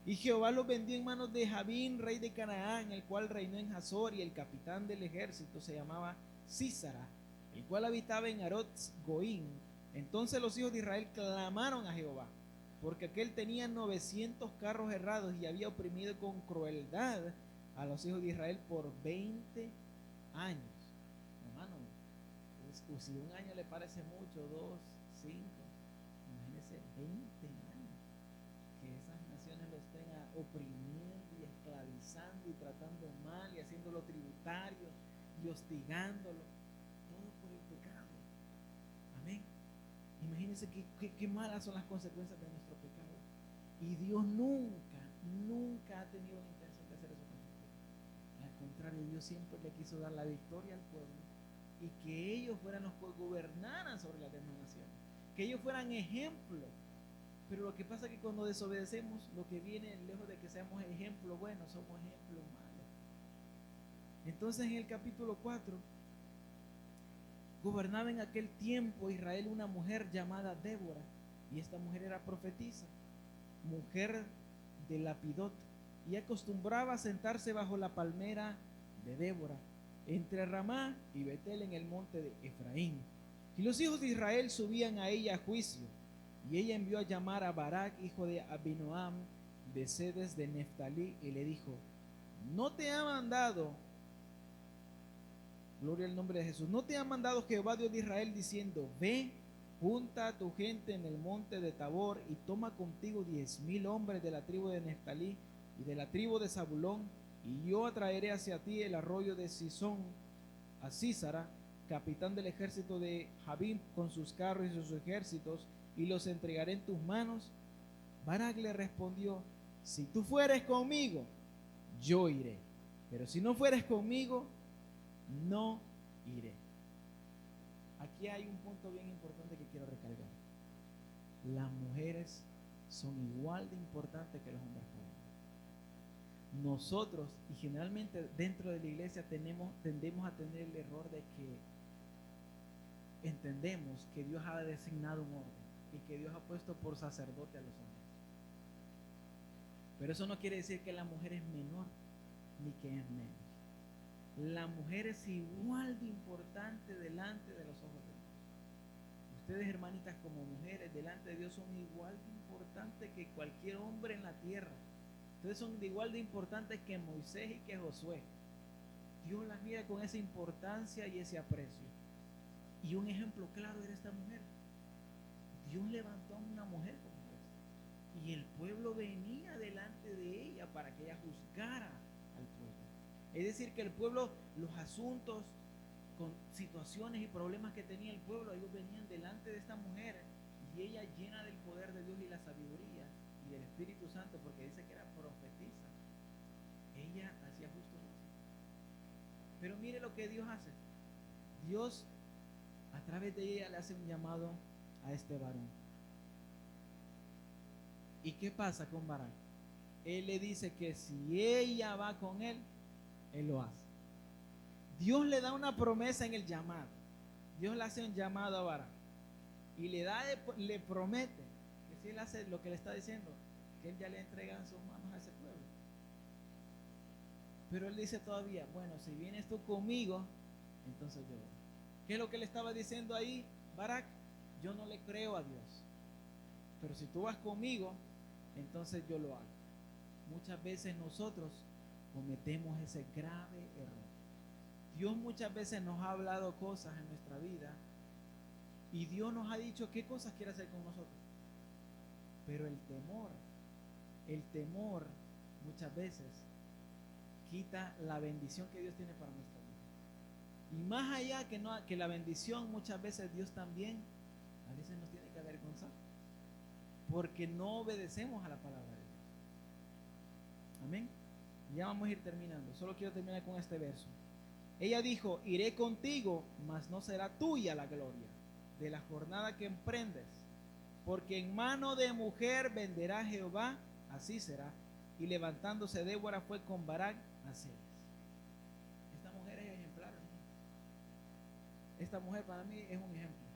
Y Jehová los vendió en manos de Jabín, rey de Canaán, el cual reinó en Hazor, y el capitán del ejército se llamaba Sísara, el cual habitaba en Arot Goín. Entonces los hijos de Israel clamaron a Jehová, porque aquél tenía 900 carros herrados, y había oprimido con crueldad a los hijos de Israel por 20 años. Hermano, pues, si un año le parece mucho, 2, 5, imagínense 20 años que esas naciones lo estén oprimiendo y esclavizando y tratando mal y haciéndolo tributario y hostigándolo, todo por el pecado. Amén. Imagínense qué malas son las consecuencias de nuestro pecado. Y Dios nunca ha tenido la intención de hacer eso con nosotros. Al contrario, Dios siempre le quiso dar la victoria al pueblo, y que ellos fueran los que gobernaran sobre las demás naciones, que ellos fueran ejemplo. Pero lo que pasa es que cuando desobedecemos, lo que viene, lejos de que seamos ejemplo bueno, somos ejemplo malo. Entonces en el capítulo 4, gobernaba en aquel tiempo Israel una mujer llamada Débora, y esta mujer era profetisa, mujer de Lapidot, y acostumbraba a sentarse bajo la palmera de Débora, entre Ramá y Betel, en el monte de Efraín. Y los hijos de Israel subían a ella a juicio, y ella envió a llamar a Barak, hijo de Abinoam, de Sedes de Neftalí, y le dijo: no te ha mandado, gloria al nombre de Jesús, no te ha mandado Jehová Dios de Israel, diciendo: ve, junta a tu gente en el monte de Tabor, y toma contigo 10,000 hombres de la tribu de Neftalí y de la tribu de Zabulón, y yo atraeré hacia ti el arroyo de Sison, a Sísara, capitán del ejército de Jabín, con sus carros y sus ejércitos, y los entregaré en tus manos. Barak le respondió: si tú fueres conmigo, yo iré, pero si no fueres conmigo, no iré. Aquí hay un punto bien importante que quiero recargar. Las mujeres son igual de importantes que los hombres jóvenes. Nosotros, y generalmente dentro de la iglesia, tendemos a tener el error de que entendemos que Dios ha designado un orden y que Dios ha puesto por sacerdote a los hombres. Pero eso no quiere decir que la mujer es menor ni que es menos. La mujer es igual de importante delante de los ojos de Dios. Ustedes, hermanitas, como mujeres delante de Dios, son igual de importantes que cualquier hombre en la tierra. Ustedes son igual de importantes que Moisés y que Josué. Dios las mira con esa importancia y ese aprecio. Y un ejemplo claro era esta mujer. Dios levantó a una mujer como esta. Y el pueblo venía delante de ella para que ella juzgara al pueblo. Es decir, que el pueblo, los asuntos, con situaciones y problemas que tenía el pueblo, ellos venían delante de esta mujer y ella, llena del poder de Dios y la sabiduría y del Espíritu Santo, porque dice que era profetisa, ella hacía justo eso. Pero mire lo que Dios hace. Dios a través de ella le hace un llamado a este varón. ¿Y qué pasa con Barak? Él le dice que si ella va con él, él lo hace. Dios le da una promesa en el llamado. Dios le hace un llamado a Barak y le promete que si él hace lo que le está diciendo, que él ya le entrega en sus manos a ese pueblo. Pero él dice todavía, bueno, si vienes tú conmigo, entonces yo voy. ¿Qué es lo que le estaba diciendo ahí Barak? Yo no le creo a Dios, pero si tú vas conmigo, entonces yo lo hago. Muchas veces nosotros cometemos ese grave error. Dios muchas veces nos ha hablado cosas en nuestra vida y Dios nos ha dicho qué cosas quiere hacer con nosotros. Pero el temor muchas veces quita la bendición que Dios tiene para nuestra vida. Y más allá que la bendición, muchas veces Dios también a veces nos tiene que avergonzar porque no obedecemos a la palabra de Dios. Amén. Ya vamos a ir terminando. Solo quiero terminar con este verso. Ella dijo, iré contigo, mas no será tuya la gloria de la jornada que emprendes, porque en mano de mujer venderá Jehová, así será. Y levantándose Débora fue con Barak a Ceres. Esta mujer es ejemplar, ¿no? Esta mujer para mí es un ejemplo.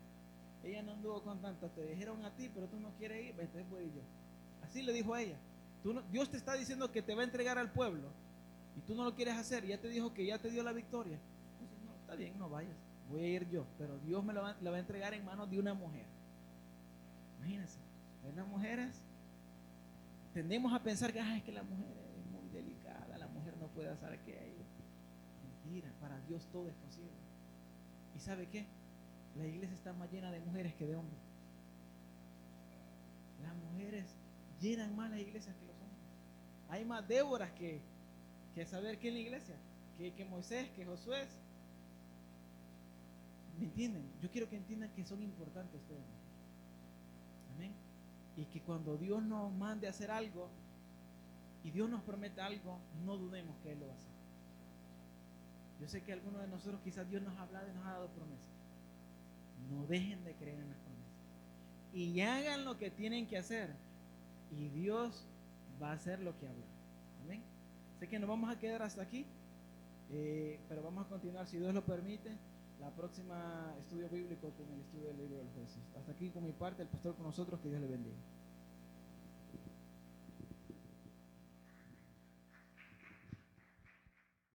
Ella no anduvo con tanto, te dijeron a ti, pero tú no quieres ir, entonces voy yo. Así le dijo a ella. Dios te está diciendo que te va a entregar al pueblo y tú no lo quieres hacer, y ya te dijo que ya te dio la victoria. Entonces, no, está bien, no vayas, voy a ir yo, pero Dios me la va a entregar en manos de una mujer. Imagínense, las mujeres tendemos a pensar que es que la mujer es muy delicada, la mujer no puede hacer aquello. Mentira, para Dios todo es posible. ¿Y sabe qué? La iglesia está más llena de mujeres que de hombres. Las mujeres llenan más las iglesias que los hombres. Hay más Déboras que saber qué en la iglesia, que Moisés, que Josué. ¿Me entienden? Yo quiero que entiendan que son importantes ustedes. Amén. Y que cuando Dios nos mande a hacer algo y Dios nos promete algo, no dudemos que Él lo va a hacer. Yo sé que algunos de nosotros quizás Dios nos ha hablado y nos ha dado promesas. No dejen de creer en las promesas y hagan lo que tienen que hacer, y Dios va a hacer lo que habla. Amén. Sé que nos vamos a quedar hasta aquí, pero vamos a continuar, si Dios lo permite, la próxima estudio bíblico con el estudio del libro de los Jueces. Hasta aquí con mi parte, el pastor con nosotros, que Dios le bendiga.